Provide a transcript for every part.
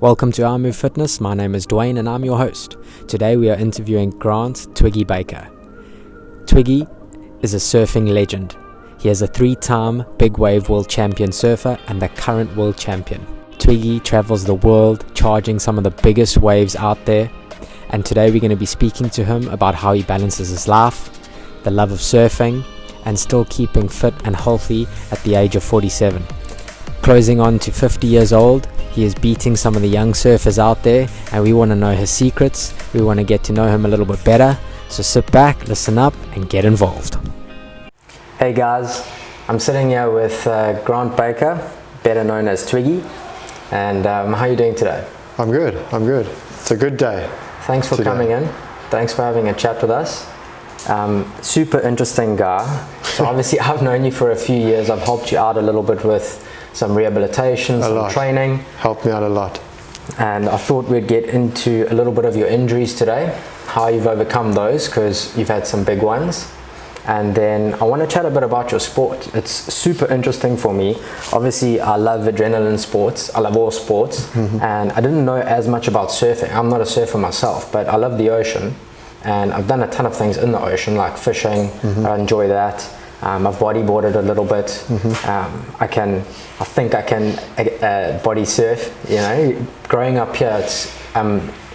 Welcome to IMF Fitness. My name is Dwayne and I'm your host. Today we are interviewing Grant Twiggy Baker. Twiggy is a surfing legend. He is a 3-time big wave world champion surfer and the current world champion. Twiggy travels the world charging some of the biggest waves out there, and today we're going to be speaking to him about how he balances his life, the love of surfing, and still keeping fit and healthy at the age of 47. Closing on to 50 years old, he is beating some of the young surfers out there, and we want to know his secrets. We want to get to know him a little bit better. So sit back, listen up, and get involved. Hey guys, I'm sitting here with Grant Baker, better known as Twiggy. And how are you doing today? I'm good. It's a good day. Thanks for coming in. Thanks for having a chat with us. Super interesting guy. So obviously I've known you for a few years. I've helped you out a little bit with some rehabilitation, some training. Helped me out a lot. And I thought we'd get into a little bit of your injuries today, how you've overcome those, because you've had some big ones. And then I want to chat a bit about your sport. It's super interesting for me. Obviously, I love adrenaline sports. I love all sports. And I didn't know as much about surfing. I'm not a surfer myself, but I love the ocean. And I've done a ton of things in the ocean, like fishing. I enjoy that. I've bodyboarded a little bit. I think I can body surf. You know, growing up here,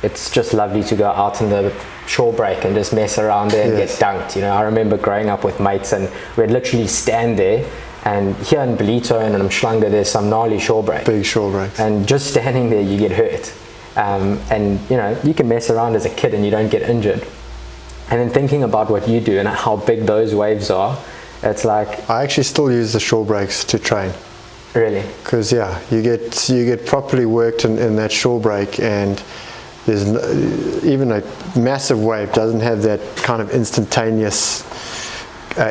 it's just lovely to go out in the shore break and just mess around there and get dunked. You know, I remember growing up with mates and we'd literally stand there. And here in Belito and in Umhlanga, there's some gnarly shore break. Big shore breaks. And just standing there, you get hurt. And you know, you can mess around as a kid and you don't get injured. And then thinking about what you do and how big those waves are, it's like, I actually still use the shore breaks to train. Really? Because you get properly worked in that shore break, and there's even a massive wave doesn't have that kind of instantaneous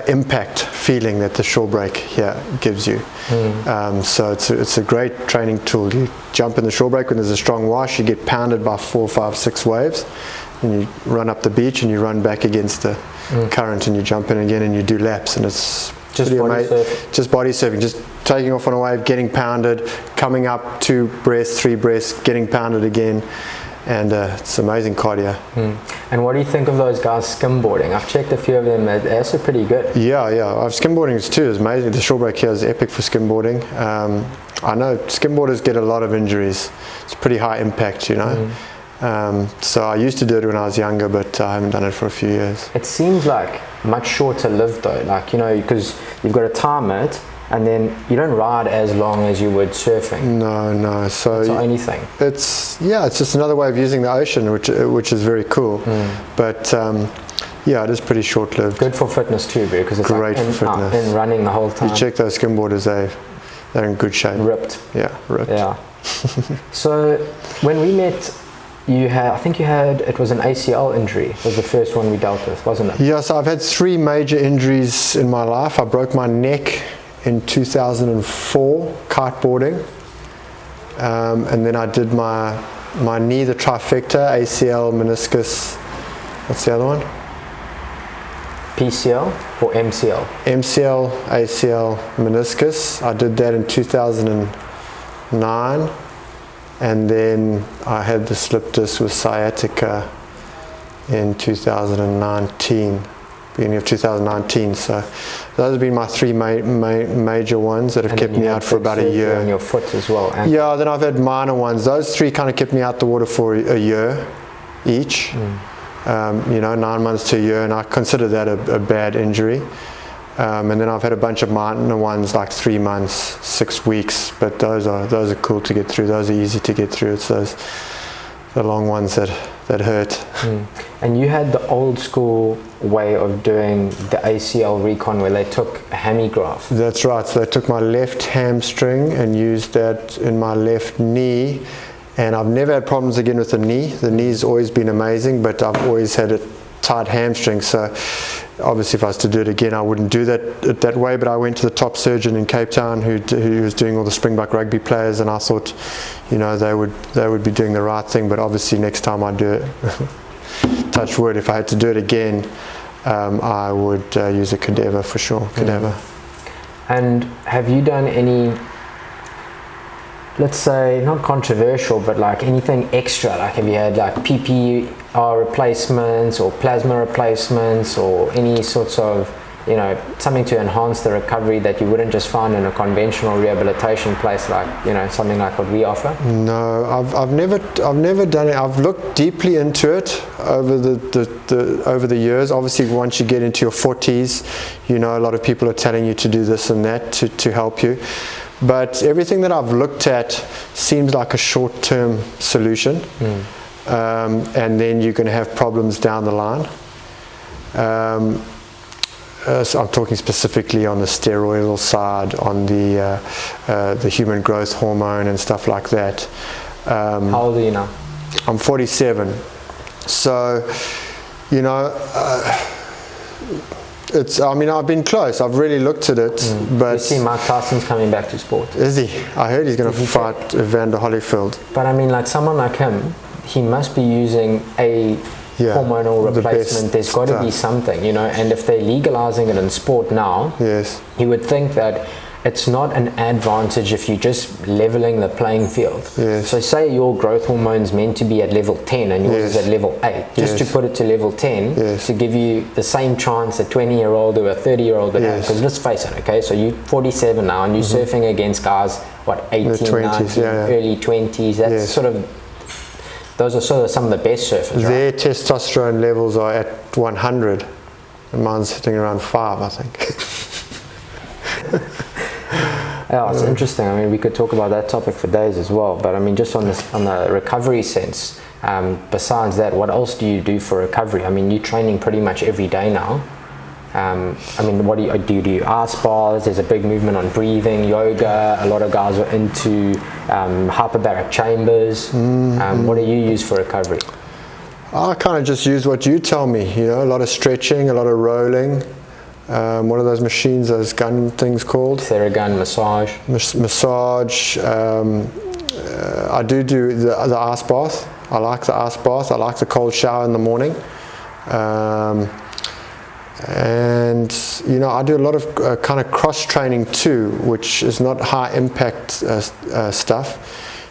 impact feeling that the shore break here gives you. So it's a great training tool. You jump in the shore break when there's a strong wash, you get pounded by 4, 5, 6 waves, and you run up the beach and you run back against the current and you jump in again and you do laps, and it's just body surfing. Just body surfing, just taking off on a wave, getting pounded, coming up 2 breaths, 3 breaths, getting pounded again. And it's amazing cardio. And what do you think of those guys skimboarding? I've checked a few of them, they're also pretty good. Yeah. Skimboarding too is amazing. The shore break here is epic for skimboarding. I know skimboarders get a lot of injuries. It's pretty high impact, you know. So I used to do it when I was younger, but I haven't done it for a few years. It seems like much shorter lived though, like, you know, because you've got to time it, and then you don't ride as long as you would surfing. No. So it's the only thing. It's just another way of using the ocean, which is very cool. But it is pretty short-lived. Good for fitness too, because it's great like for fitness. In running the whole time. You check those skimboarders, they're in good shape. Ripped. Yeah, ripped. Yeah. So when we met, it was an ACL injury, was the first one we dealt with, wasn't it? Yeah, so I've had 3 major injuries in my life. I broke my neck in 2004 kiteboarding, and then I did my knee, the trifecta, ACL, meniscus, what's the other one? PCL or MCL? MCL, ACL, meniscus. I did that in 2009, and then I had the slip disc with sciatica in 2019. Beginning of 2019, so those have been my 3 major ones that have kept me out for about a year. On your foot as well. Yeah, then I've had minor ones. Those 3 kind of kept me out the water for a year each. 9 months to a year, and I consider that a bad injury. And then I've had a bunch of minor ones like 3 months, 6 weeks, but those are cool to get through. Those are easy to get through. It's the long ones that hurt. And you had the old school way of doing the ACL recon where they took a hammy graft. That's right. So they took my left hamstring and used that in my left knee, and I've never had problems again with the knee. The knee's always been amazing, but I've always had a tight hamstring. So obviously if I was to do it again, I wouldn't do that way, but I went to the top surgeon in Cape Town who was doing all the Springbok rugby players, and I thought, you know, they would be doing the right thing. But obviously next time I do it, touch wood, if I had to do it again, I would use a cadaver for sure. Cadaver. And have you done any let's say, not controversial, but like anything extra? Like, have you had like PPR replacements or plasma replacements or any sorts of, you know, something to enhance the recovery that you wouldn't just find in a conventional rehabilitation place, like, you know, something like what we offer? No, I've never done it. I've looked deeply into it over the years. Obviously, once you get into your 40s, you know, a lot of people are telling you to do this and that to help you. But everything that I've looked at seems like a short-term solution, and then you're going to have problems down the line. So I'm talking specifically on the steroidal side, on the human growth hormone and stuff like that. How old are you now? I'm 47. So, you know, I mean, I've been close. I've really looked at it, but... You see Mike Tyson's coming back to sport. Is he? I heard he's going to fight Evander Holyfield. But I mean, like, someone like him, he must be using a hormonal replacement. There's got to be something, you know, and if they're legalizing it in sport now, you would think that it's not an advantage if you're just leveling the playing field. So say your growth hormone's meant to be at level 10 and yours is at level 8, just to put it to level 10 to give you the same chance a 20-year-old or a 30-year-old would have. Because let's face it, okay, so you're 47 now and you're surfing against guys, what, 18, 20s, 19, early 20s, that's sort of, those are sort of some of the best surfers, Their testosterone levels are at 100 and mine's sitting around 5, I think. Yeah, it's interesting. I mean, we could talk about that topic for days as well. But I mean, just on the recovery sense, besides that, what else do you do for recovery? I mean, you're training pretty much every day now. I mean, what do you do? Ice bars. There's a big movement on breathing, yoga. A lot of guys are into hyperbaric chambers. What do you use for recovery? I kind of just use what you tell me. You know, a lot of stretching, a lot of rolling. What are those machines, those gun things called? Theragun, massage. Massage. I do the ice bath. I like the ice bath. I like the cold shower in the morning. And, you know, I do a lot of kind of cross training too, which is not high impact stuff.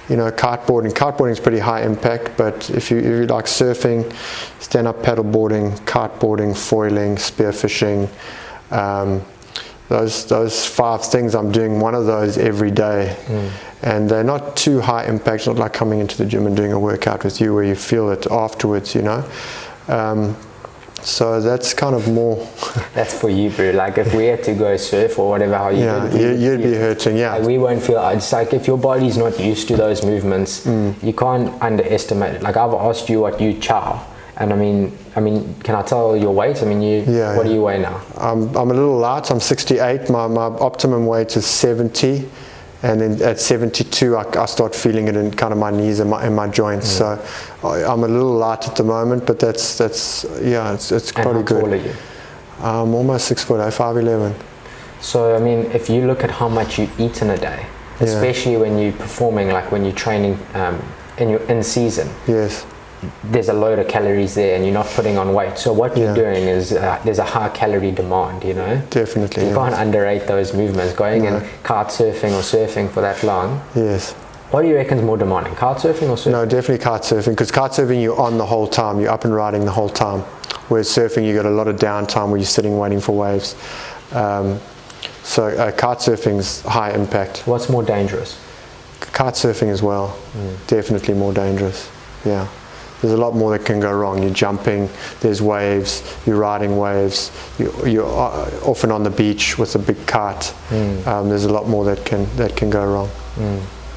You know, kiteboarding is pretty high impact, but if you like surfing, stand-up paddleboarding, kiteboarding, foiling, spearfishing, those 5 things, I'm doing one of those every day. And they're not too high impact. It's not like coming into the gym and doing a workout with you where you feel it afterwards, you know. So that's kind of more... That's for you, bro. Like, if we had to go surf or whatever, how you'd be hurting, Like, we won't feel... It's like, if your body's not used to those movements, you can't underestimate it. Like, I've asked you what you chow. And I mean, can I tell your weight? I mean, what do you weigh now? I'm a little light. I'm 68. My optimum weight is 70. And then at 72, I start feeling it in kind of my knees and my joints. So I'm a little light at the moment, but that's it's probably good. How tall are you? I'm almost 6 foot, 5'11". So I mean, if you look at how much you eat in a day, especially when you're performing, like when you're training in season. There's a load of calories there and you're not putting on weight. So what you're doing is there's a high calorie demand, you know? Definitely. You can't underrate those movements. Going and kite surfing or surfing for that long. What do you reckon is more demanding, kite surfing or surfing? No, definitely kite surfing, because kite surfing you're on the whole time. You're up and riding the whole time. Whereas surfing you got a lot of downtime where you're sitting waiting for waves. So kite surfing's high impact. What's more dangerous? Kite surfing as well. Definitely more dangerous. Yeah. There's a lot more that can go wrong. You're jumping, there's waves, you're riding waves, you're often on the beach with a big kite. There's a lot more that can go wrong.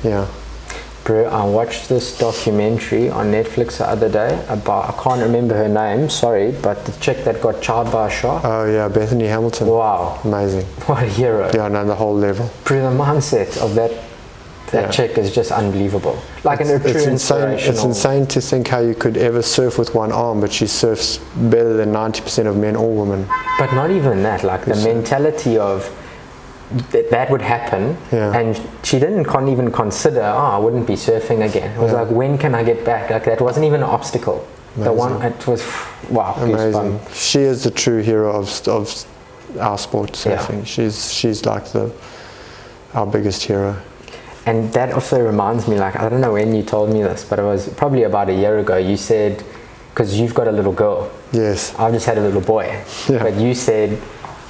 Yeah. Bro, I watched this documentary on Netflix the other day about, I can't remember her name, sorry, but the chick that got charred by a shark. Oh yeah, Bethany Hamilton. Wow. Amazing. What a hero. Yeah, no, the whole level. Bro, the mindset of that chick is just unbelievable. Like it's insane to think how you could ever surf with one arm, but she surfs better than 90% of men or women. But not even that, like the mentality of that would happen, and she can't even consider, I wouldn't be surfing again. It was like, when can I get back? Like, that wasn't even an obstacle. Amazing. It was, wow. Amazing. She is the true hero of our sport, surfing. She's like our biggest hero. And that also reminds me, like, I don't know when you told me this, but it was probably about a year ago. You said, because you've got a little girl. Yes. I've just had a little boy. Yeah. But you said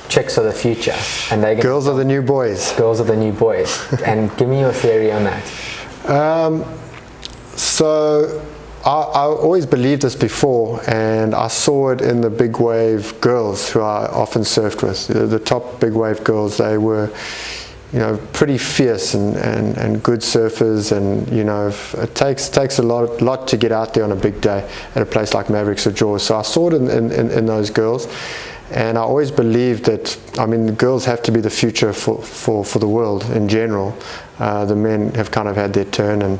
chicks are the future, and they're girls are the new boys. Girls are the new boys. And give me your theory on that. So I always believed this before, and I saw it in the big wave girls who I often surfed with. The top big wave girls, they were, you know, pretty fierce and good surfers, and you know, it takes a lot to get out there on a big day at a place like Mavericks or Jaws. So I saw it in those girls, and I always believed that, I mean, the girls have to be the future for the world in general. The men have kind of had their turn, and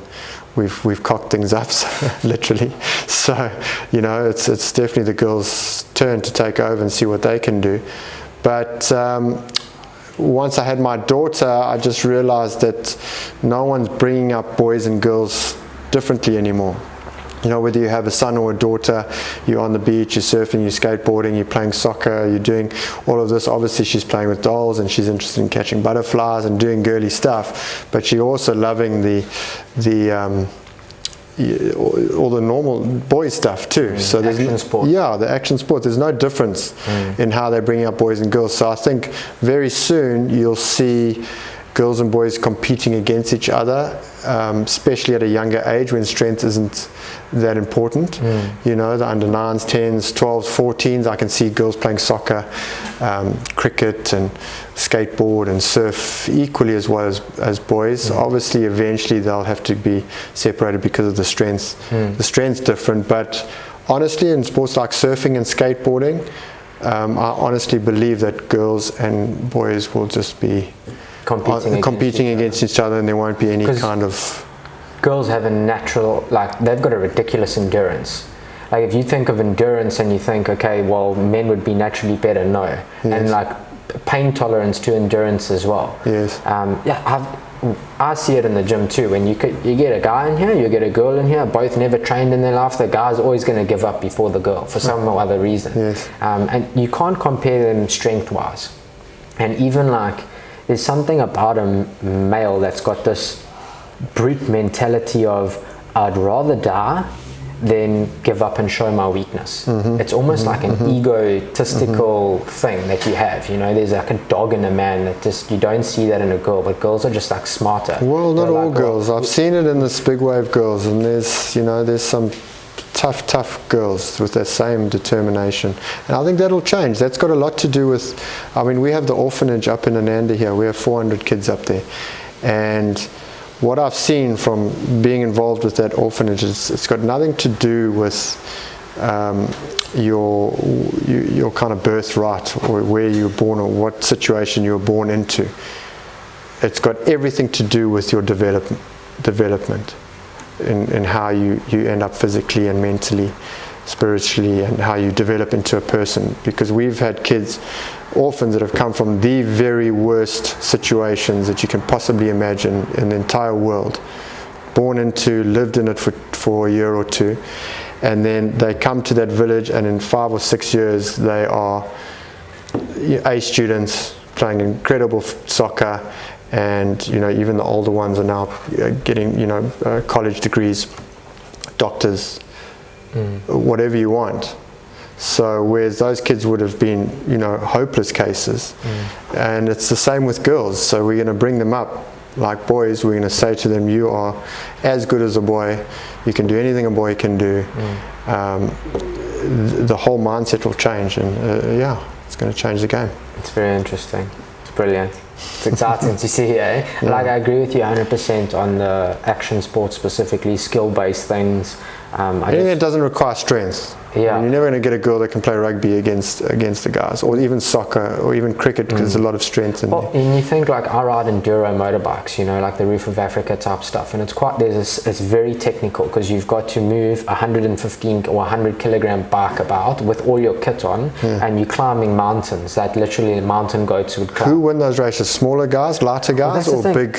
we've cocked things up, literally. So, you know, it's definitely the girls' turn to take over and see what they can do. But once I had my daughter, I just realized that no one's bringing up boys and girls differently anymore. You know, whether you have a son or a daughter, you're on the beach, you're surfing, you're skateboarding, you're playing soccer, you're doing all of this. Obviously she's playing with dolls and she's interested in catching butterflies and doing girly stuff, but she's also loving all the normal boy stuff too. So there's action sport. Yeah, the action sport. There's no difference in how they bring up boys and girls. So I think very soon you'll see girls and boys competing against each other, especially at a younger age when strength isn't that important. You know, the under 9s, 10s, 12s, 14s, I can see girls playing soccer, cricket and skateboard and surf equally as well as boys. Obviously eventually they'll have to be separated because of the strength. The strength's different, but honestly in sports like surfing and skateboarding, I honestly believe that girls and boys will just be competing against each other, and there won't be any kind of... Girls have a natural, like, they've got a ridiculous endurance. Like, if you think of endurance and you think, okay, well, men would be naturally better, no. Yes. And like pain tolerance to endurance as well. Yes. I see it in the gym too. When you get a guy in here, you get a girl in here, both never trained in their life, the guy's always going to give up before the girl for some or other reason. Yes. And you can't compare them strength-wise. And even like, there's something about a male that's got this brute mentality of, I'd rather die than give up and show my weakness. It's almost like an egotistical thing that you have. You know, there's like a dog in a man that just, you don't see that in a girl, but girls are just like smarter. Well, not all girls. I've seen it in this big wave girls, and there's, you know, there's some tough girls with that same determination, and I think that'll change. That's got a lot to do with, I mean, we have the orphanage up in Ananda here. We have 400 kids up there, and what I've seen from being involved with that orphanage is it's got nothing to do with your kind of birthright or where you were born or what situation you were born into. It's got everything to do with your development in how you end up physically and mentally, spiritually, and how you develop into a person. Because we've had kids, orphans, that have come from the very worst situations that you can possibly imagine in the entire world, born into, lived in it for a year or two, and then they come to that village, and in 5 or 6 years they are A students playing incredible soccer, and you know, even the older ones are now getting, you know, college degrees, doctors, whatever you want. So whereas those kids would have been, you know, hopeless cases, and it's the same with girls. So we're going to bring them up like boys. We're going to say to them, you are as good as a boy, you can do anything a boy can do. The whole mindset will change, and yeah, it's going to change the game. It's very interesting. It's brilliant. It's exciting to see, eh? Yeah. Like, I agree with you 100% on the action sports, specifically skill-based things. Anything that doesn't require strength. Yeah. You're never going to get a girl that can play rugby against the guys, or even soccer, or even cricket, because there's a lot of strength in there. And you think, like, I ride enduro motorbikes, you know, like the Roof of Africa type stuff, and it's very technical, because you've got to move 115 or 100 kilogram bike about with all your kit on, and you're climbing mountains that literally mountain goats would climb. Who win those races? Smaller guys, lighter guys, or big?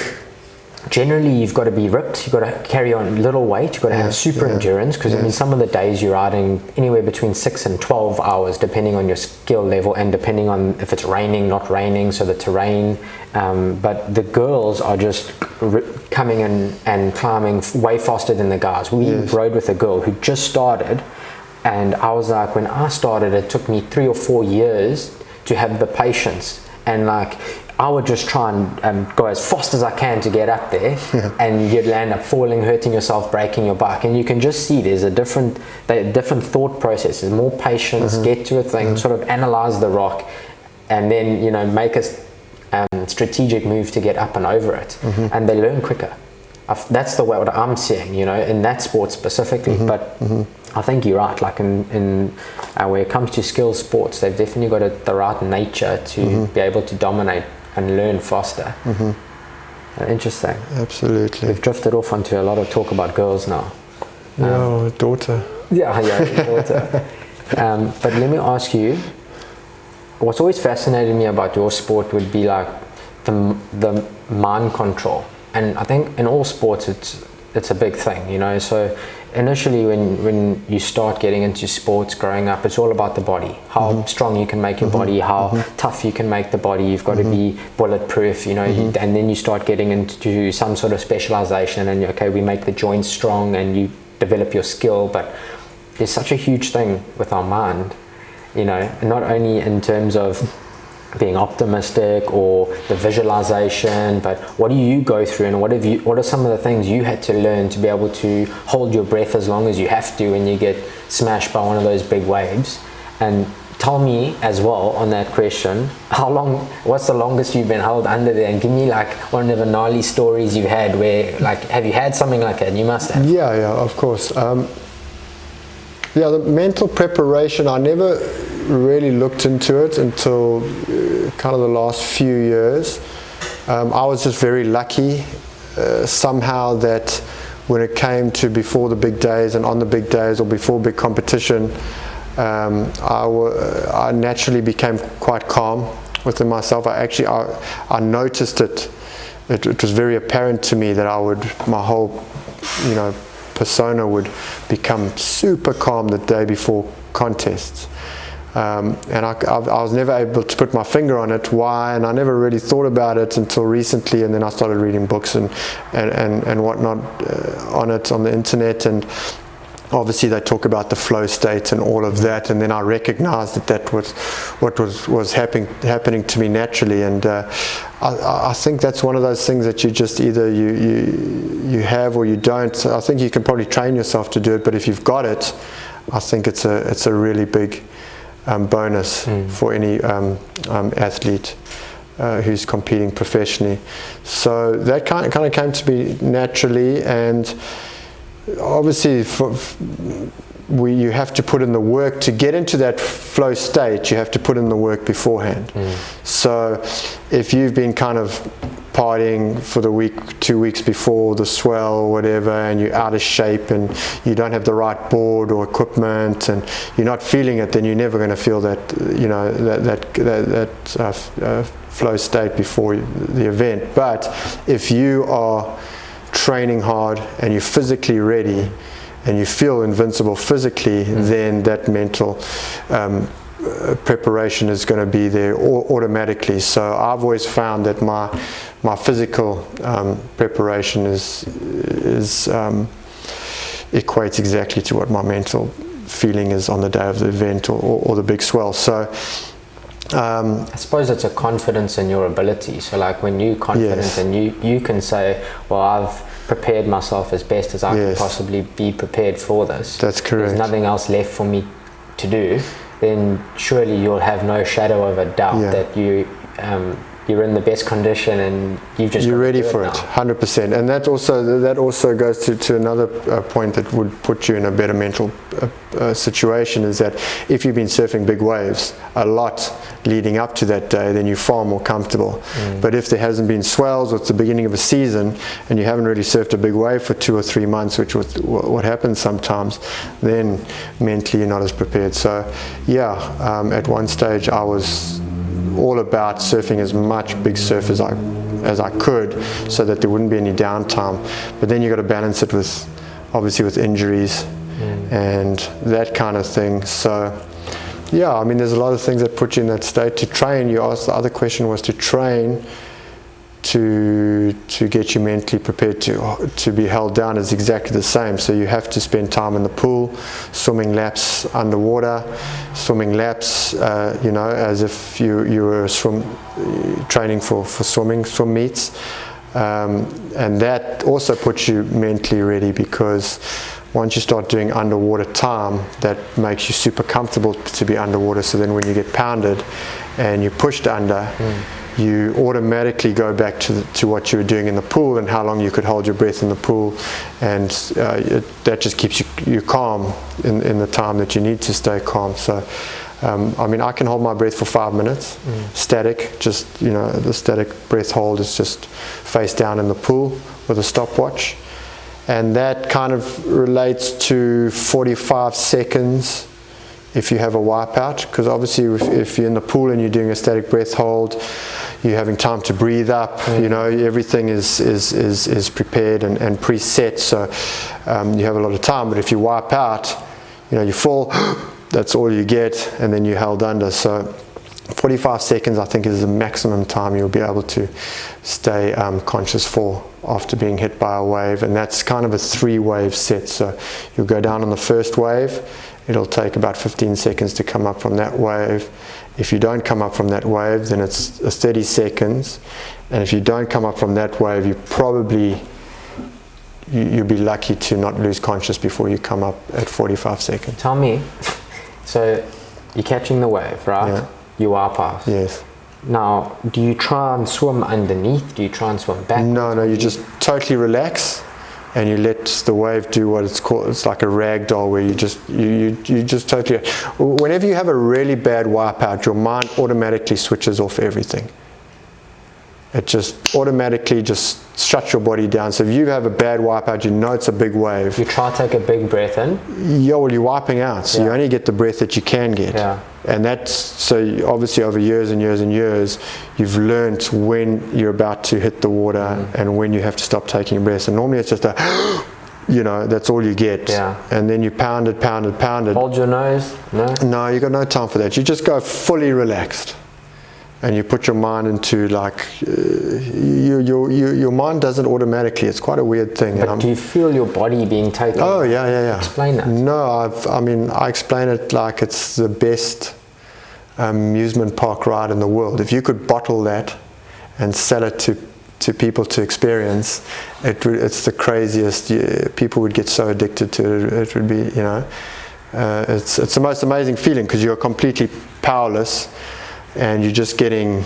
generally you've got to be ripped, you've got to carry on little weight, you've got to have super endurance, because I mean some of the days you're riding anywhere between 6 and 12 hours depending on your skill level and depending on if it's raining, not raining, so the terrain. But the girls are just coming in and climbing way faster than the guys. We rode with a girl who just started, and I was like, when I started it took me 3 or 4 years to have the patience, and like I would just try and go as fast as I can to get up there, and you'd land up falling, hurting yourself, breaking your back. And you can just see there's a different thought processes, more patience, get to a thing, sort of analyze the rock, and then, you know, make a strategic move to get up and over it. And they learn quicker. That's the way what I'm seeing, you know, in that sport specifically. But I think you're right, like in where it comes to skill sports, they've definitely got the right nature to be able to dominate and learn faster. Interesting. Absolutely. We've drifted off onto a lot of talk about girls now. Daughter. Yeah, daughter. But let me ask you, what's always fascinated me about your sport would be like the mind control. And I think in all sports it's a big thing, you know. So initially when you start getting into sports growing up, it's all about the body, how strong you can make your body, how tough you can make the body. You've got to be bulletproof, you know. And then you start getting into some sort of specialization, and okay, we make the joints strong and you develop your skill. But there's such a huge thing with our mind, you know, not only in terms of being optimistic or the visualization, but what do you go through, and what are some of the things you had to learn to be able to hold your breath as long as you have to when you get smashed by one of those big waves? And tell me as well on that question, what's the longest you've been held under there? And give me like one of the gnarly stories you've had where, like, have you had something like that? You must have. Yeah, of course. The mental preparation, I never really looked into it until kind of the last few years. I was just very lucky somehow that when it came to before the big days and on the big days or before big competition, I naturally became quite calm within myself. I noticed it. It was very apparent to me that my whole, you know, persona would become super calm the day before contests. And I was never able to put my finger on it, why, and I never really thought about it until recently, and then I started reading books and whatnot on it on the internet, and obviously they talk about the flow state and all of that, and then I recognized that was what was happening to me naturally. And I think that's one of those things that you just either you have or you don't. I think you can probably train yourself to do it, but if you've got it, I think it's a really big bonus for any athlete who's competing professionally. So that kind of came to me naturally, and obviously you have to put in the work to get into that flow state. You have to put in the work beforehand. So if you've been kind of partying for the week, 2 weeks before the swell or whatever, and you're out of shape and you don't have the right board or equipment and you're not feeling it, then you're never going to feel that, you know, that flow state before the event. But if you are training hard and you're physically ready and you feel invincible physically, then that mental preparation is going to be there automatically. So I've always found that my physical preparation equates exactly to what my mental feeling is on the day of the event or the big swell. So I suppose it's a confidence in your ability. So like when you're confident and you can say, well, I've prepared myself as best as I can possibly be prepared for this. That's correct. There's nothing else left for me to do. Then surely you'll have no shadow of a doubt that you're in the best condition and you're ready for it 100%. And that also goes to another point that would put you in a better mental situation, is that if you've been surfing big waves a lot leading up to that day, then you're far more comfortable. But if there hasn't been swells or it's the beginning of a season and you haven't really surfed a big wave for 2 or 3 months, which was what happens sometimes, then mentally you're not as prepared. So at one stage I was all about surfing as much big surf as I could, so that there wouldn't be any downtime. But then you got to balance it with, obviously, with injuries and that kind of thing. So yeah, I mean, there's a lot of things that put you in that state. To train, you asked, the other question was to train to get you mentally prepared to be held down is exactly the same. So you have to spend time in the pool, swimming laps underwater, swimming laps, as if you were training for swim meets. And that also puts you mentally ready, because once you start doing underwater time, that makes you super comfortable to be underwater. So then when you get pounded and you're pushed under, you automatically go back to what you were doing in the pool and how long you could hold your breath in the pool, and that just keeps you calm in the time that you need to stay calm. So I mean, I can hold my breath for 5 minutes, static, just, the static breath hold is just face down in the pool with a stopwatch. And that kind of relates to 45 seconds if you have a wipeout, because obviously if you're in the pool and you're doing a static breath hold, you're having time to breathe up, everything is prepared and preset, so you have a lot of time. But if you wipe out, you fall, that's all you get, and then you're held under. So 45 seconds, I think, is the maximum time you'll be able to stay conscious for after being hit by a wave. And that's kind of a 3-wave set. So you'll go down on the first wave, it'll take about 15 seconds to come up from that wave. If you don't come up from that wave, then it's 30 seconds. And if you don't come up from that wave, you'll be lucky to not lose conscious before you come up at 45 seconds. Tell me, so you're catching the wave, right? Yeah. You are past. Yes. Now, do you try and swim underneath? Do you try and swim backwards? No, you just totally relax, and you let the wave do what it's called. It's like a rag doll, where you just totally. Whenever you have a really bad wipeout, your mind automatically switches off everything. It just automatically just shuts your body down. So if you have a bad wipeout, it's a big wave. You try to take a big breath in? Yeah, well, you're wiping out, so you only get the breath that you can get. Yeah. And that's, so obviously over years and years and years, you've learned when you're about to hit the water and when you have to stop taking a breath. And normally it's just that's all you get. Yeah. And then you pound it. Hold your nose? No, you got no time for that. You just go fully relaxed. And you put your mind into your mind does it automatically. It's quite a weird thing. But do you feel your body being taken? Oh yeah. Explain that. No, I explain it like it's the best amusement park ride in the world. If you could bottle that and sell it to people to experience, it's the craziest. People would get so addicted to it. It would be, it's the most amazing feeling, because you're completely powerless. And you're just getting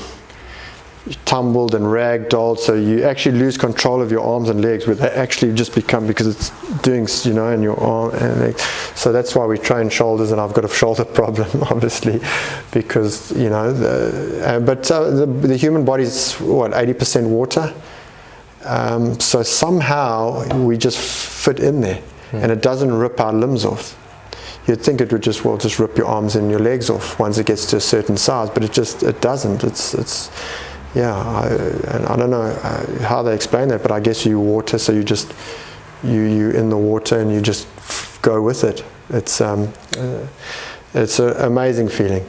tumbled and ragdolled, so you actually lose control of your arms and legs, where they actually just become, because it's doing, in your arm and legs. So that's why we train shoulders, and I've got a shoulder problem, obviously, because the human body's 80% water, so somehow we just fit in there, and it doesn't rip our limbs off. You'd think it would just rip your arms and your legs off once it gets to a certain size, but it doesn't. I don't know how they explain that, but I guess you water, so you in the water and you just go with it. It's an amazing feeling.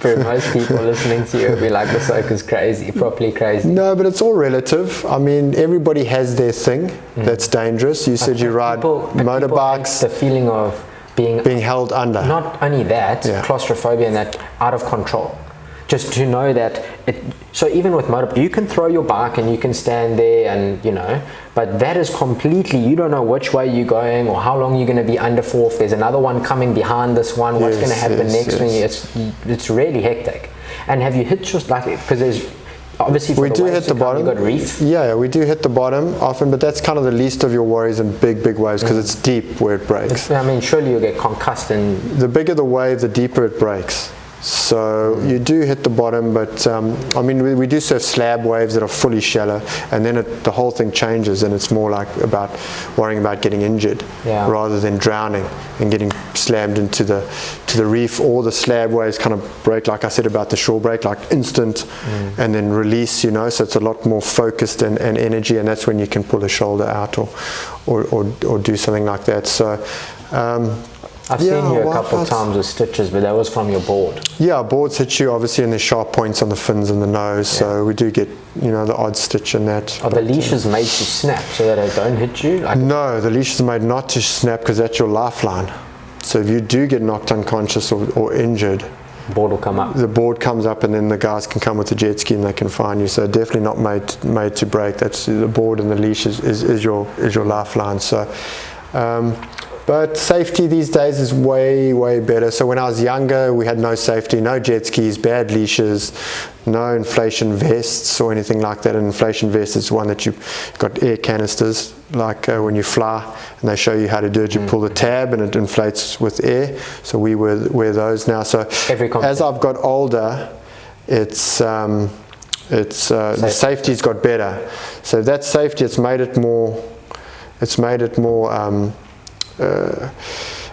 For most people listening to you, it'll be like, the soak is crazy, properly crazy. No, but it's all relative. I mean, everybody has their thing that's dangerous. You said you ride motorbikes. The feeling of being held under. Not only that, claustrophobia and that out of control. Just to know that so even with motorbike, you can throw your bike and you can stand there and but that is completely, you don't know which way you're going or how long you're going to be under for. If there's another one coming behind this one, what's going to happen next? When it's really hectic. And have you hit just because there's obviously we do hit the bottom. You got reef. Yeah, we do hit the bottom often, but that's kind of the least of your worries in big waves, because it's deep where it breaks. I mean, surely you'll get concussed. And the bigger the wave, the deeper it breaks. So you do hit the bottom, but I mean, we do surf slab waves that are fully shallow, and then the whole thing changes, and it's more like about worrying about getting injured rather than drowning and getting slammed into the reef. Or the slab waves kind of break, like I said about the shore break, like instant, and then release. So it's a lot more focused and energy, and that's when you can pull a shoulder out or do something like that. So. I've seen you a couple of times with stitches, but that was from your board. Yeah, boards hit you obviously, and there's sharp points on the fins and the nose, so we do get the odd stitch in that. Are the leashes made to snap so that they don't hit you? No, the leash is made not to snap because that's your lifeline. So if you do get knocked unconscious or injured, the board will come up. The board comes up, and then the guys can come with the jet ski and they can find you. So definitely not made to break. That's the board, and the leash is your lifeline. So. But safety these days is way, way better. So when I was younger, we had no safety, no jet skis, bad leashes, no inflation vests or anything like that. An inflation vest is one that you've got air canisters, like when you fly, and they show you how to do it. You pull the tab and it inflates with air. So we wear those now. So as I've got older, the safety's got better. So that safety, it's made it more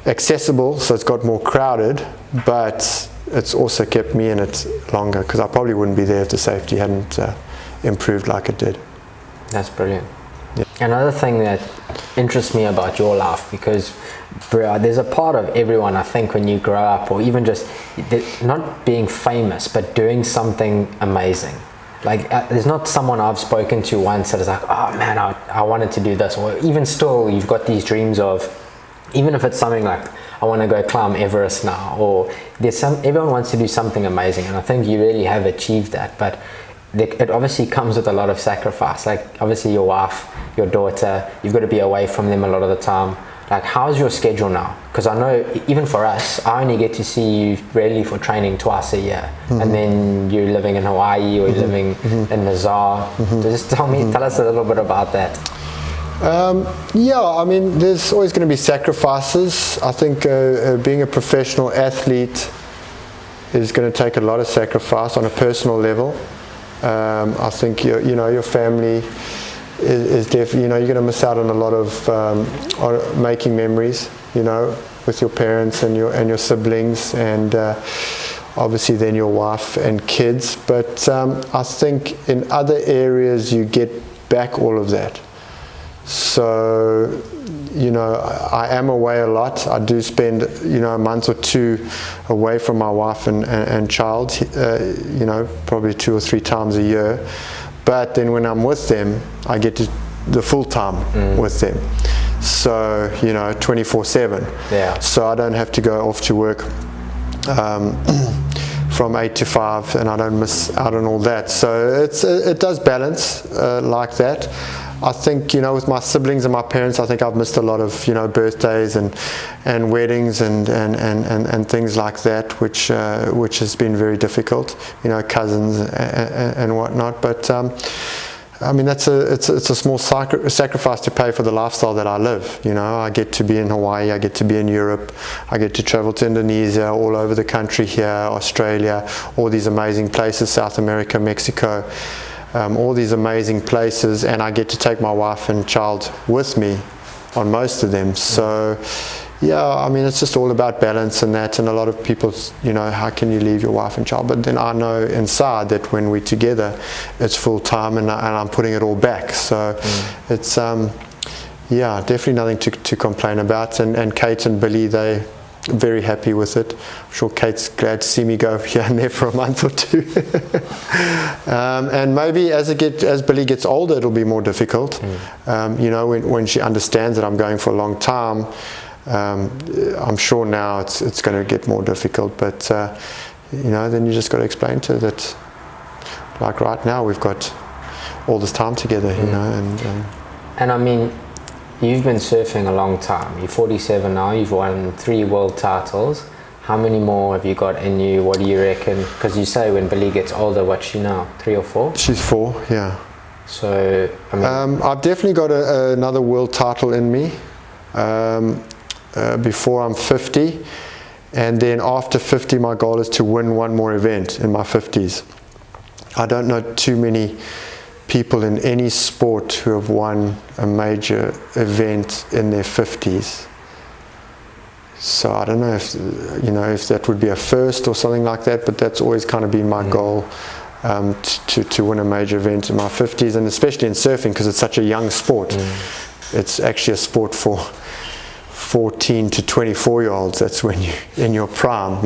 accessible, so it's got more crowded, but it's also kept me in it longer, because I probably wouldn't be there if the safety hadn't improved like it did. That's brilliant. Yeah. Another thing that interests me about your life, because there's a part of everyone, I think, when you grow up, or even just not being famous, but doing something amazing. Like there's not someone I've spoken to once that is like, oh man, I wanted to do this, or even still you've got these dreams of, even if it's something like I want to go climb Everest now, or everyone wants to do something amazing, and I think you really have achieved that. But it obviously comes with a lot of sacrifice. Like obviously your wife, your daughter, you've got to be away from them a lot of the time. Like how's your schedule now? Because I know even for us, I only get to see you really for training twice a year, and then you're living in Hawaii or you're living in Nazar. So just tell us a little bit about that. Yeah, I mean, there's always going to be sacrifices. I think being a professional athlete is going to take a lot of sacrifice on a personal level. I think your family is definitely, you're going to miss out on a lot of on making memories, with your parents and your siblings, and obviously then your wife and kids. But I think in other areas you get back all of that. So, I am away a lot. I do spend, a month or two away from my wife and child, probably 2 or 3 times a year. But then when I'm with them, I get the full time with them. So, 24/7. Yeah. So I don't have to go off to work from 8 to 5, and I don't miss out on all that. So it does balance like that. I think, with my siblings and my parents, I think I've missed a lot of, birthdays and weddings and things like that, which has been very difficult, cousins and whatnot. But I mean, it's a small sacrifice to pay for the lifestyle that I live. I get to be in Hawaii, I get to be in Europe, I get to travel to Indonesia, all over the country here, Australia, all these amazing places, South America, Mexico. All these amazing places, and I get to take my wife and child with me on most of them. So yeah, I mean, it's just all about balance and that. And a lot of people, how can you leave your wife and child? But then I know inside that when we're together, it's full time, and I'm putting it all back. So it's definitely nothing to complain about. And Kate and Billy, they very happy with it. I'm sure Kate's glad to see me go here and there for a month or two. And maybe as Billy gets older, it'll be more difficult. When she understands that I'm going for a long time, I'm sure now it's going to get more difficult. But then you just got to explain to her that, like right now, we've got all this time together. And I mean, you've been surfing a long time. You're 47 now. You've won 3 world titles. How many more have you got in you? What do you reckon? Because you say when Billy gets older, what's she now? 3 or 4? She's 4, yeah. So, I mean, I've definitely got another world title in me before I'm 50. And then after 50, my goal is to win one more event in my 50s. I don't know too many people in any sport who have won a major event in their 50s. So I don't know if, if that would be a first or something like that, but that's always kind of been my goal, to win a major event in my 50s, and especially in surfing, because it's such a young sport. It's actually a sport for 14 to 24-year-olds. That's when you're in your prime,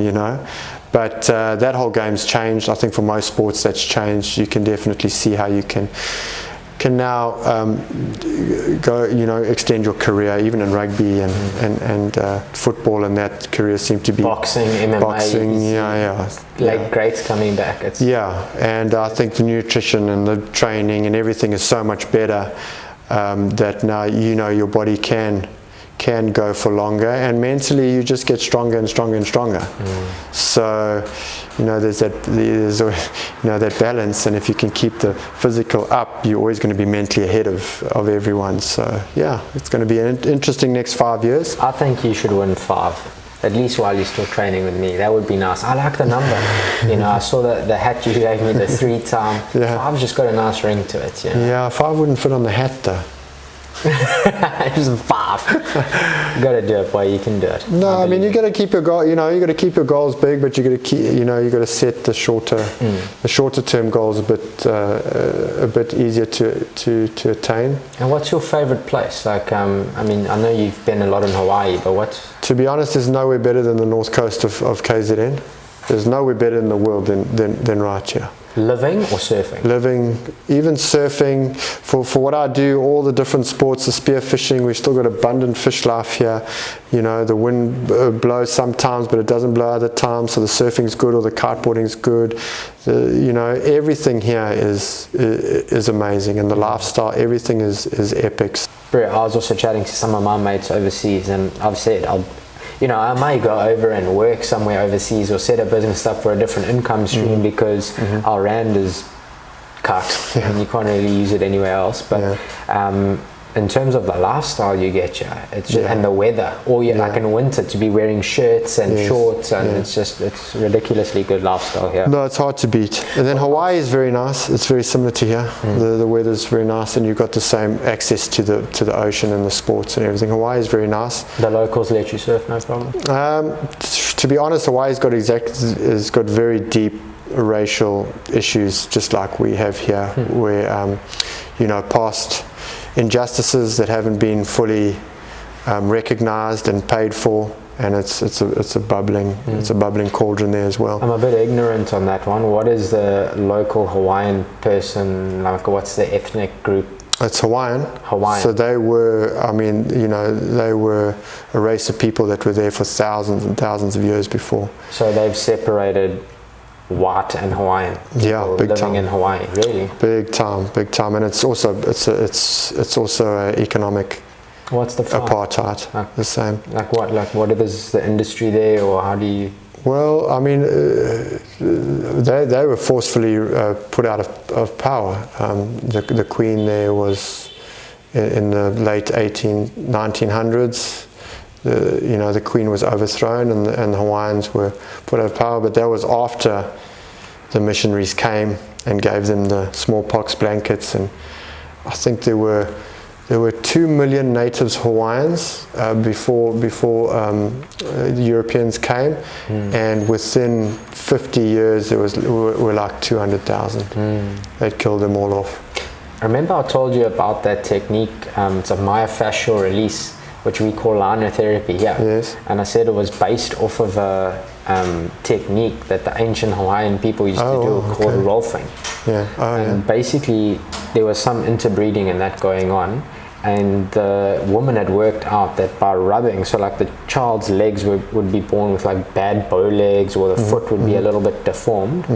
But that whole game's changed. I think for most sports that's changed. You can definitely see how you can now go, extend your career, even in rugby and football, and that career seems to be boxing, MMA, late greats coming back. And I think the nutrition and the training and everything is so much better that now your body can go for longer, and mentally you just get stronger and stronger and stronger. So there's that balance, and if you can keep the physical up, you're always going to be mentally ahead of everyone. So it's going to be an interesting next 5 years. I think you should win 5, at least while you're still training with me. That would be nice. I like the number. I saw the hat you gave me, the 3-time. 5's just got a nice ring to it. 5 wouldn't fit on the hat though. Just 5. You got to do it, boy. You can do it. No, I mean, you got to keep your goal. You got to keep your goals big, but you got to keep. You got to set the shorter term goals a bit easier to attain. And what's your favorite place? Like, I know you've been a lot in Hawaii, but what? To be honest, there's nowhere better than the north coast of KZN. There's nowhere better in the world than right here. Living or surfing? Living, even surfing. For what I do, all the different sports, the spear fishing, we've still got abundant fish life here. The wind blows sometimes, but it doesn't blow other times. So the surfing's good, or the kiteboarding's good. Everything here is amazing, and the lifestyle, everything is epic. I was also chatting to some of my mates overseas, and I've said I may go over and work somewhere overseas or set a business up for a different income stream because our rand is cut and you can't really use it anywhere else. But in terms of the lifestyle you get here, it's just, and the weather, or like in winter to be wearing shirts and shorts, and it's ridiculously good lifestyle here. No, it's hard to beat. And then Hawaii is very nice. It's very similar to here. The weather's very nice, and you've got the same access to the ocean and the sports and everything. Hawaii is very nice. The locals let you surf, no problem? To be honest, Hawaii's got very deep racial issues, just like we have here, where past injustices that haven't been fully recognized and paid for, and it's a bubbling cauldron there as well. I'm a bit ignorant on that one. What is the local Hawaiian person like? What's the ethnic group? It's Hawaiian. So they were, they were a race of people that were there for thousands and thousands of years before. So they've separated white and Hawaiian people big living time. in Hawaii, really? Big time, and it's also economic. What's the fight? Apartheid, the same. Like what is the industry there, or how do you? Well, they were forcefully put out of power. The Queen there was in the late 1900s. The Queen was overthrown, and the Hawaiians were put out of power. But that was after the missionaries came and gave them the smallpox blankets, and I think there were 2 million natives Hawaiians before the Europeans came, and within 50 years there were like 200,000. They'd killed them all off. Remember I told you about that technique, it's a myofascial release, which we call lionotherapy here. Yes. And I said it was based off of a technique that the ancient Hawaiian people used to do called rolfing. And basically there was some interbreeding in that going on, and the woman had worked out that by rubbing, so like the child's legs would be born with like bad bow legs, or the foot would be a little bit deformed,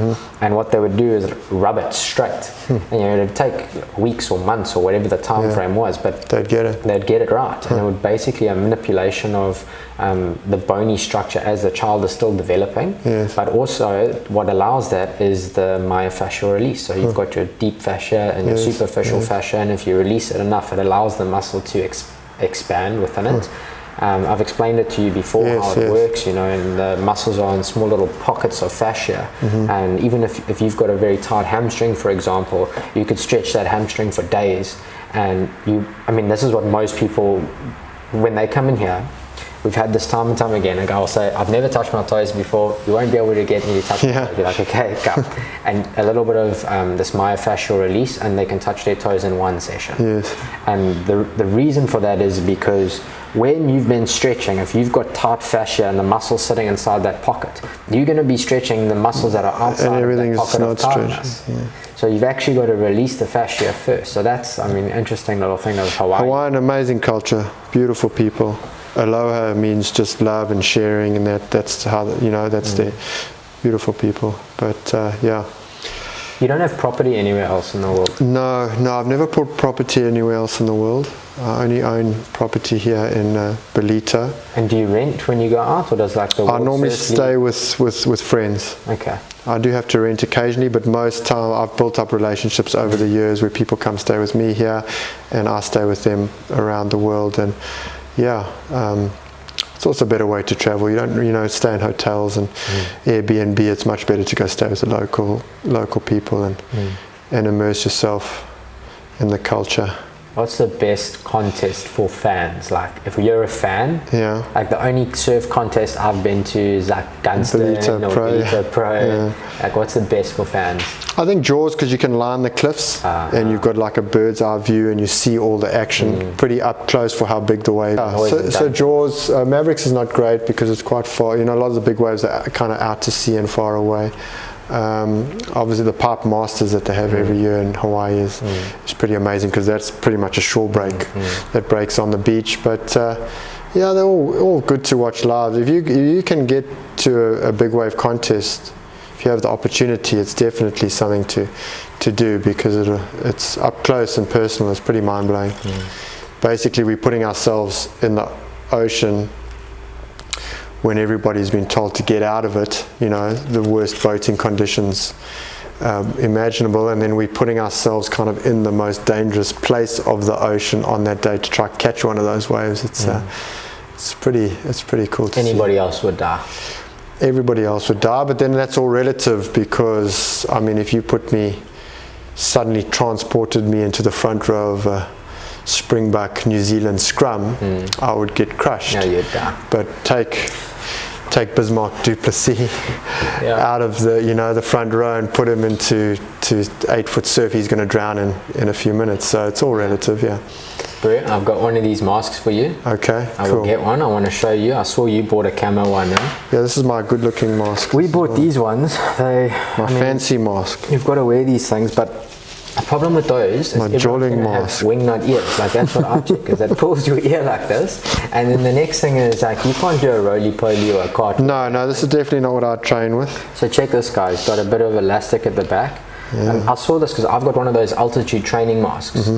and what they would do is rub it straight, and it'd take weeks or months or whatever the time frame was, but they'd get it right. And it would basically a manipulation of the bony structure as the child is still developing, but also what allows that is the myofascial release. So you've got your deep fascia and your superficial fascia, and if you release it enough, it allows the muscle to expand within it, I've explained it to you before, Yes, how it yes. works, you know, and the muscles are in small little pockets of fascia. And even if you've got a very tight hamstring, for example, you could stretch that hamstring for days. And I mean, this is what most people, when they come in here, we've had this time and time again. A guy will say, I've never touched my toes before. You won't be able to get me to touch my toes. Be like, okay, go. And a little bit of this myofascial release, and they can touch their toes in one session. Yes. And the reason for that is because when you've been stretching, if you've got tight fascia and the muscles sitting inside that pocket, you're going to be stretching the muscles that are outside And of that everything's pocket not of tightness. stretching. Yeah. So you've actually got to release the fascia first. So that's, I mean, interesting little thing of Hawaii. Hawaiian, amazing culture, beautiful people. Aloha means just love and sharing, and that's how, you know, that's their beautiful people. But yeah. You don't have property anywhere else in the world? No, I've never put property anywhere else in the world. I only own property here in Belito. And do you rent when you go out, or does like the I normally stay with friends. Okay. I do have to rent occasionally, but most time I've built up relationships over the years where people come stay with me here, and I stay with them around the world. And yeah, it's also a better way to travel. You don't, you know, stay in hotels and Airbnb. It's much better to go stay with the local people and immerse yourself in the culture. What's the best contest for fans? Like, if you're a fan, Yeah. like the only surf contest I've been to is like Gunston Belito or Pro, Belito Pro. yeah. Like, what's the best for fans? I think Jaws, because you can line the cliffs and you've got like a bird's eye view and you see all the action pretty up close for how big the wave is. So Jaws, Mavericks is not great because it's quite far. You know, a lot of the big waves are kind of out to sea and far away. Obviously the Pipe Masters that they have every year in Hawaii is pretty amazing, because that's pretty much a shore break that breaks on the beach. But yeah, they're all good to watch live. If you can get to a big wave contest, if you have the opportunity, it's definitely something to do, because it's up close and personal. It's pretty mind-blowing. Basically, we're putting ourselves in the ocean when everybody's been told to get out of it, you know, the worst boating conditions imaginable, and then we're putting ourselves kind of in the most dangerous place of the ocean on that day to try to catch one of those waves. It's pretty cool to see. Anybody else would die. Everybody else would die, but then that's all relative, because I mean, if you suddenly transported me into the front row of a Springbok New Zealand scrum, I would get crushed. No, you'd die. But take Bismarck Duplessis out of the front row and put him into 8-foot surf, he's going to drown in a few minutes. So it's all relative, yeah. Brett, I've got one of these masks for you. Okay, I will get one. I want to show you. I saw you bought a camo one. Yeah, this is my good-looking mask. We bought these ones. Fancy mask. You've got to wear these things, but the problem with those is everyone's mask. Have wing nut ears. Like, that's what I check, because that pulls your ear like this. And then the next thing is, like, you can't do a roly-poly or a cart. No, this is definitely not what I train with. So check this, guys. It's got a bit of elastic at the back. I saw this because I've got one of those altitude training masks.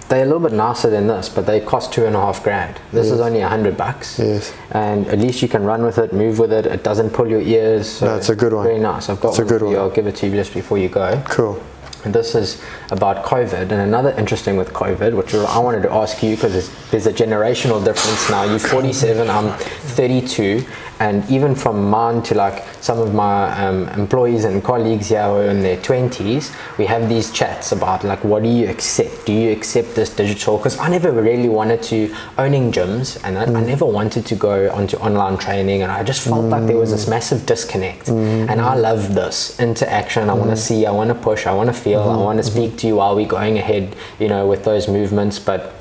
They're a little bit nicer than this, but they cost $2,500. This is only $100. Yes. And at least you can run with it, move with it. It doesn't pull your ears. So no, it's a good one. Very nice. I've got one for you. I'll give it to you just before you go. Cool. And this is about COVID, and another interesting with COVID, which I wanted to ask you, because there's a generational difference now. You're 47, I'm 32, and even from mine to like some of my employees and colleagues here who are in their 20s, we have these chats about like, what do you accept? Do you accept this digital? Because I never really wanted to, owning gyms, and I never wanted to go onto online training, and I just felt like there was this massive disconnect. And I love this interaction. I want to see, I want to push, I want to feel, I want to speak to you while we're going ahead, you know, with those movements. But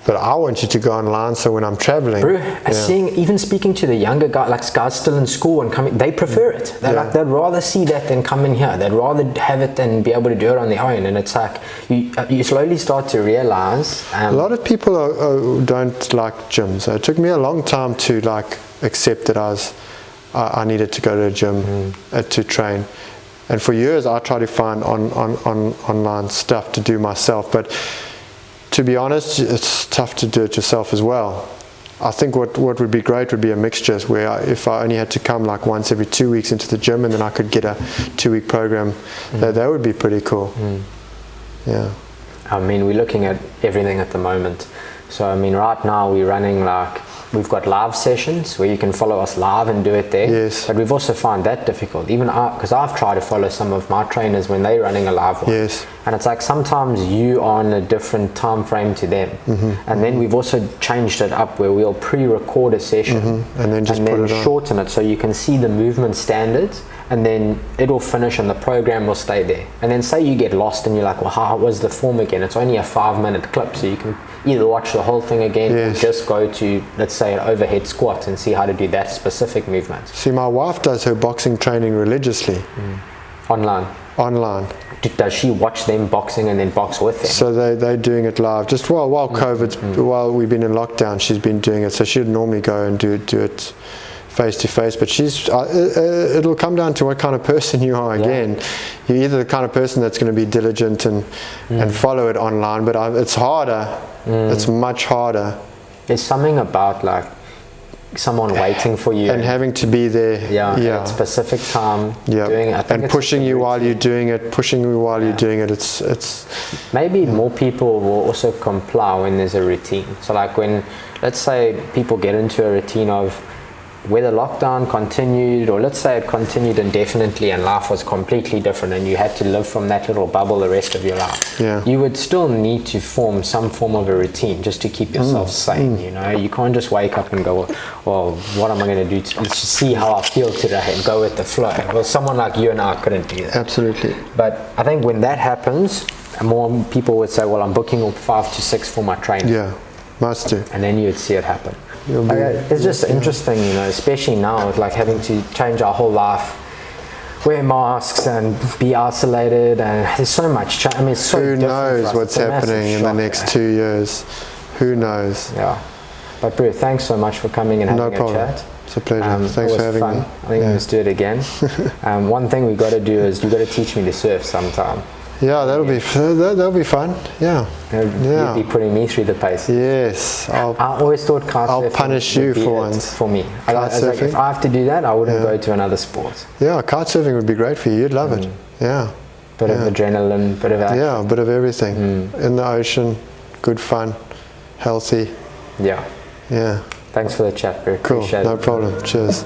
I want you to go online, so when I'm traveling, even speaking to the younger guys, like guys still in school and coming, they prefer it. They'd rather see that than come in here. They'd rather have it than be able to do it on their own. And it's like you slowly start to realize a lot of people don't like gyms. It took me a long time to like accept that I needed to go to a gym to train. And for years I tried to find online stuff to do myself, but to be honest, it's tough to do it yourself as well. I think what would be great would be a mixture, where if I only had to come like once every 2 weeks into the gym, and then I could get a 2-week program, that would be pretty cool. Yeah. I mean, we're looking at everything at the moment. So I mean, right now we're running like, we've got live sessions where you can follow us live and do it there. Yes. But we've also found that difficult, even because I've tried to follow some of my trainers when they're running a live one. Yes. And it's like sometimes you are on a different time frame to them. And then we've also changed it up where we'll pre-record a session and then just put it on. shorten it so you can see the movement standards, and then it'll finish and the program will stay there. And then say you get lost and you're like, well, how was the form again? It's only a 5-minute clip, so you can either watch the whole thing again or just go to, let's say, an overhead squat and see how to do that specific movement. See, my wife does her boxing training religiously. Online. Does she watch them boxing and then box with them? So they're doing it live. Just while while we've been in lockdown, she's been doing it. So she'd normally go and do it face to face, but she's it'll come down to what kind of person you are. Again, you're either the kind of person that's going to be diligent and follow it online, but it's harder. It's much harder. There's something about like someone waiting for you and having to be there at a specific time, doing it. And pushing you while you're doing it, it's maybe more people will also comply when there's a routine. So like when, let's say, people get into a routine of whether lockdown continued, or let's say it continued indefinitely and life was completely different and you had to live from that little bubble the rest of your life, you would still need to form some form of a routine just to keep yourself sane. You know, you can't just wake up and go, well, what am I going to do to see how I feel today and go with the flow. Well, someone like you and I couldn't do that. Absolutely. But I think when that happens, more people would say, well, I'm booking up 5 to 6 for my training. Yeah, must do. And then you'd see it happen. It's just interesting, you know, especially now with like having to change our whole life, wear masks and be isolated, and there's so much I mean, it's so who knows what's happening in the next 2 years. Who knows? Yeah. But Bru, thanks so much for coming and having a chat. It's a pleasure. Thanks for having me. I think let's do it again. One thing we got to do is you got to teach me to surf sometime. Yeah, that'll be fun. Yeah. You'd be putting me through the paces. Yes. I always thought kite surfing. I'll punish you for once. For me. Like, if I have to do that, I wouldn't go to another sport. Yeah, kite surfing would be great for you. You'd love it. Yeah. Bit of adrenaline, bit of action. Yeah, a bit of everything. In the ocean, good fun, healthy. Yeah. Yeah. Thanks for the chat, Bru. Cool. Appreciate No it. problem. Cheers.